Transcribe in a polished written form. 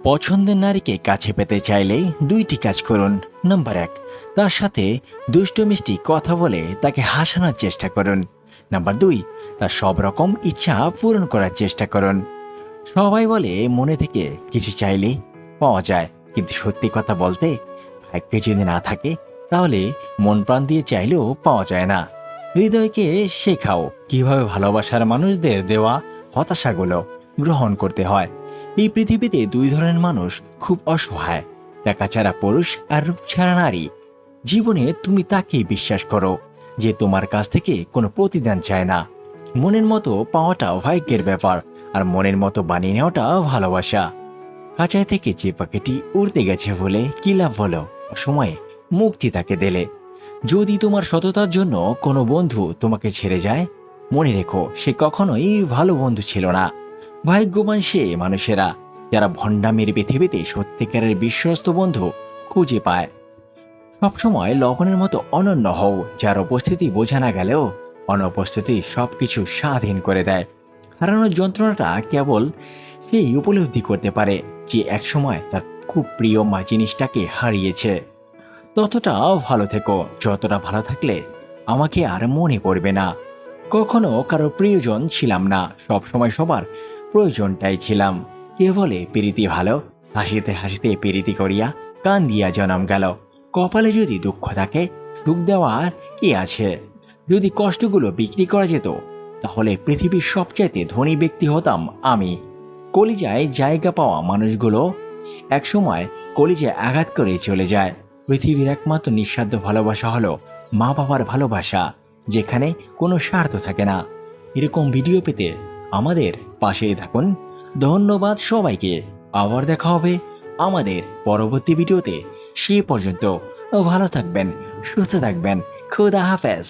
পছন্দের নারীকে কাছে পেতে চাইলে দুইটি কাজ করুন। নাম্বার 1, তার সাথে দুষ্টু মিষ্টি কথা বলে তাকে হাসানোর চেষ্টা করুন। নাম্বার 2, তার সব রকম ইচ্ছা পূরণ করার চেষ্টা করুন। সবাই বলে মনে থেকে কিছু চাইলে পাওয়া যায়, কিন্তু সত্যি কথা বলতে ভাগ্যে যদি না থাকে তাহলে মন প্রাণ দিয়ে চাইলেও পাওয়া যায় না। হৃদয়কে শেখাও কিভাবে ভালোবাসার মানুষদের দেওয়া হতাশাগুলো গ্রহণ করতে হয়। এই পৃথিবীতে দুই ধরনের মানুষ খুব অসহায়, টাকা ছাড়া পুরুষ আর রূপ ছাড়া নারী। জীবনে তুমি তাকেই বিশ্বাস করো যে তোমার কাছ থেকে কোনো প্রতিদান চায় না। মনের মতো পাওয়াটাও ভাগ্যের ব্যাপার, আর মনের মতো বানিয়ে নেওয়াটা ভালোবাসা। খাঁচায় থেকে যে পাখিটি উড়তে গেছে বলে কি লাভ হলো, সময়ে মুক্তি তাকে দিলে। যদি তোমার সততার জন্য কোনো বন্ধু তোমাকে ছেড়ে যায়, মনে রেখো সে কখনোই ভালো বন্ধু ছিল না। ভাগ্যবান সে মানুষেরা যারা ভণ্ডামির পৃথিবীতে সত্যিকারের বিশ্বস্ত বন্ধু খুঁজে পায়। সবসময় লবণের মতো অনন্য হও, যার উপস্থিতি বোঝা না গেলেও অনুপস্থিতি সবকিছু স্বাধীন করে দেয়। হারানোর যন্ত্রণাটা কেবল সেই উপলব্ধি করতে পারে যে একসময় তার খুব প্রিয় মা জিনিসটাকে হারিয়েছে। ততটা ভালো থেকো যতটা ভালো থাকলে আমাকে আর মনে পড়বে না। কখনো কারো প্রিয়জন ছিলাম না, সবসময় সবার প্রয়োজনটাই ছিলাম। কে বলে প্রীতি ভালো, হাসিতে হাসিতে প্রীতি করিয়া কান দিয়া জনম গেল। কপালে যদি দুঃখ থাকে সুখ দেওয়ার কি আছে? যদি কষ্টগুলো বিক্রি করা যেত তাহলে পৃথিবীর সবচাইতে ধনী ব্যক্তি হতাম আমি। কলিজায় জায়গা পাওয়া মানুষগুলো একসময় কলিজায় আঘাত করে চলে যায়। পৃথিবীর একমাত্র নিঃস্বার্থ ভালোবাসা হলো মা বাবার ভালোবাসা, যেখানে কোনো স্বার্থ থাকে না। এরকম ভিডিও পেতে আমাদের পাশেই থাকুন। ধন্যবাদ সবাইকে। আবার দেখা হবে আমাদের পরবর্তী ভিডিওতে। সে পর্যন্ত ভালো থাকবেন, সুস্থ থাকবেন। খুদা হাফেজ।